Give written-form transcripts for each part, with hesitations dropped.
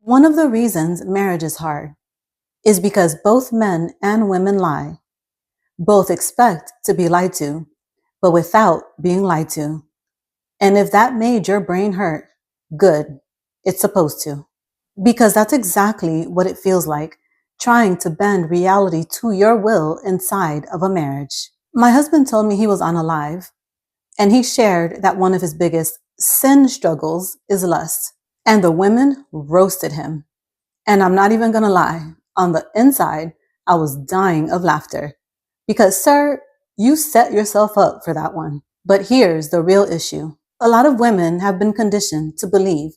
One of the reasons marriage is hard is because both men and women lie. Both expect to be lied to, but without being lied to. And if that made your brain hurt, good. It's supposed to. Because that's exactly what it feels like trying to bend reality to your will inside of a marriage. My husband told me he was unalive, and he shared that one of his biggest sin struggles is lust. And the women roasted him. And I'm not even gonna lie, on the inside, I was dying of laughter. Because, sir, you set yourself up for that one. But here's the real issue. A lot of women have been conditioned to believe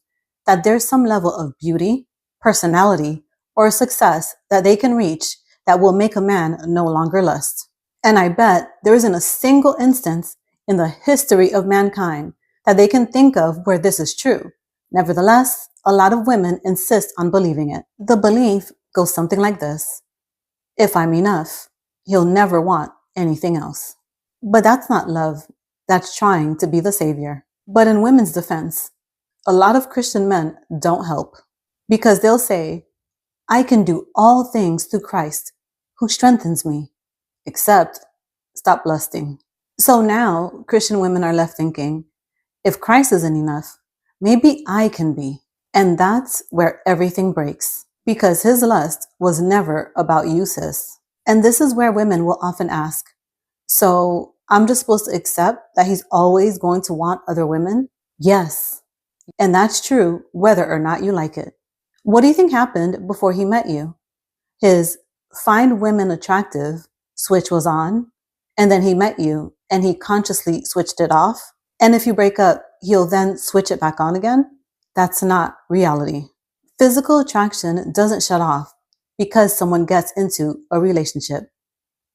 that there's some level of beauty, personality, or success that they can reach that will make a man no longer lust. And I bet there isn't a single instance in the history of mankind that they can think of where this is true. Nevertheless, a lot of women insist on believing it. The belief goes something like this. If I'm enough, he'll never want anything else. But that's not love. That's trying to be the savior. But in women's defense, a lot of Christian men don't help because they'll say, I can do all things through Christ who strengthens me, except stop lusting. So now Christian women are left thinking, if Christ isn't enough, maybe I can be. And that's where everything breaks because his lust was never about you, sis. And this is where women will often ask, so I'm just supposed to accept that he's always going to want other women? Yes. And that's true whether or not you like it. What do you think happened before he met you? His find women attractive switch was on, and then he met you and he consciously switched it off. And if you break up, he'll then switch it back on again. That's not reality. Physical attraction doesn't shut off because someone gets into a relationship.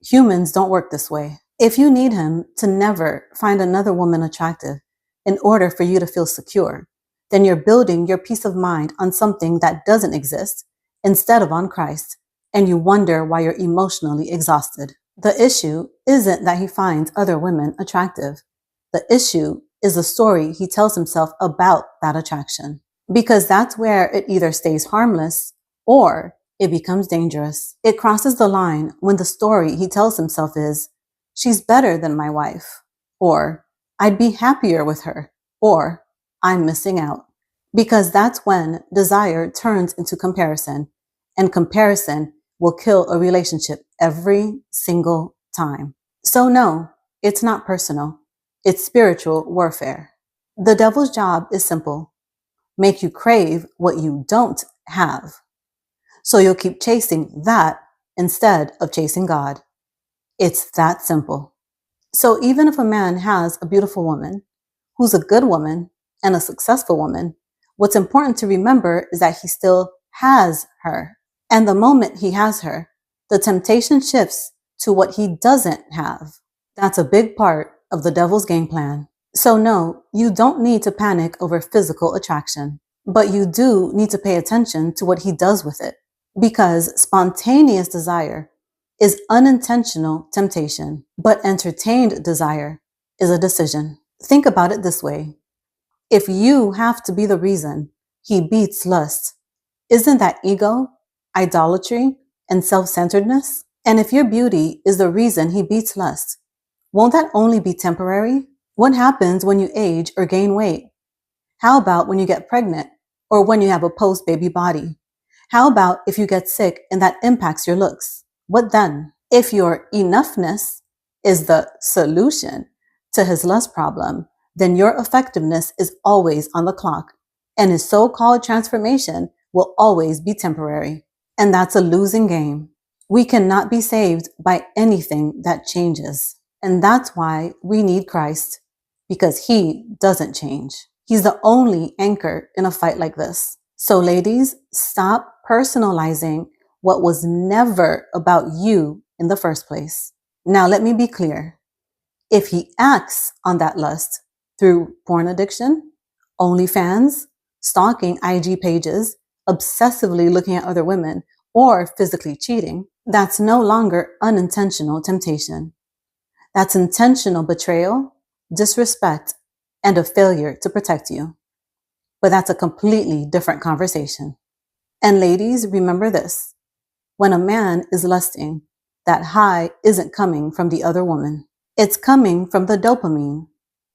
Humans don't work this way. If you need him to never find another woman attractive in order for you to feel secure, then you're building your peace of mind on something that doesn't exist instead of on Christ, and you wonder why you're emotionally exhausted. The issue isn't that he finds other women attractive. The issue is the story he tells himself about that attraction. Because that's where it either stays harmless or it becomes dangerous. It crosses the line when the story he tells himself is, she's better than my wife, or I'd be happier with her, or I'm missing out. Because that's when desire turns into comparison, and comparison will kill a relationship every single time. So no, it's not personal. It's spiritual warfare. The devil's job is simple. Make you crave what you don't have. So you'll keep chasing that instead of chasing God. It's that simple. So even if a man has a beautiful woman, who's a good woman and a successful woman, what's important to remember is that he still has her. And the moment he has her, the temptation shifts to what he doesn't have. That's a big part of the devil's game plan. So no, you don't need to panic over physical attraction, but you do need to pay attention to what he does with it, because spontaneous desire is unintentional temptation, but entertained desire is a decision. Think about it this way. If you have to be the reason he beats lust, isn't that ego, idolatry, and self-centeredness? And if your beauty is the reason he beats lust, won't that only be temporary? What happens when you age or gain weight? How about when you get pregnant or when you have a post-baby body? How about if you get sick and that impacts your looks? What then? If your enoughness is the solution to his lust problem, then your effectiveness is always on the clock, and his so-called transformation will always be temporary. And that's a losing game. We cannot be saved by anything that changes. And that's why we need Christ, because he doesn't change. He's the only anchor in a fight like this. So ladies, stop personalizing what was never about you in the first place. Now let me be clear. If he acts on that lust through porn addiction, OnlyFans, stalking IG pages, obsessively looking at other women, or physically cheating, that's no longer unintentional temptation. That's intentional betrayal, disrespect, and a failure to protect you. But that's a completely different conversation. And ladies, remember this. When a man is lusting, that high isn't coming from the other woman. It's coming from the dopamine.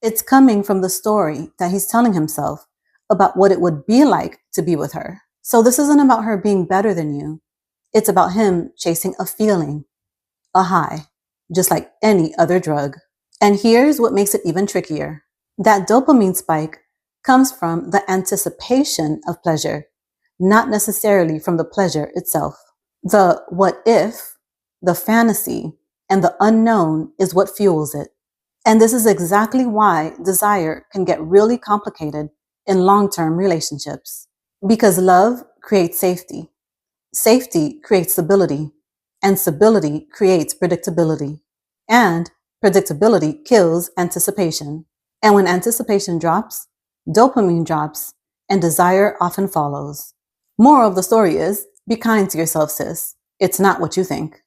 It's coming from the story that he's telling himself about what it would be like to be with her. So this isn't about her being better than you. It's about him chasing a feeling, a high, just like any other drug. And here's what makes it even trickier. That dopamine spike comes from the anticipation of pleasure, not necessarily from the pleasure itself. The what if, the fantasy, and the unknown is what fuels it. And this is exactly why desire can get really complicated in long-term relationships. Because love creates safety. Safety creates stability. And stability creates predictability. And predictability kills anticipation. And when anticipation drops, dopamine drops, and desire often follows. Moral of the story is, be kind to yourself, sis. It's not what you think.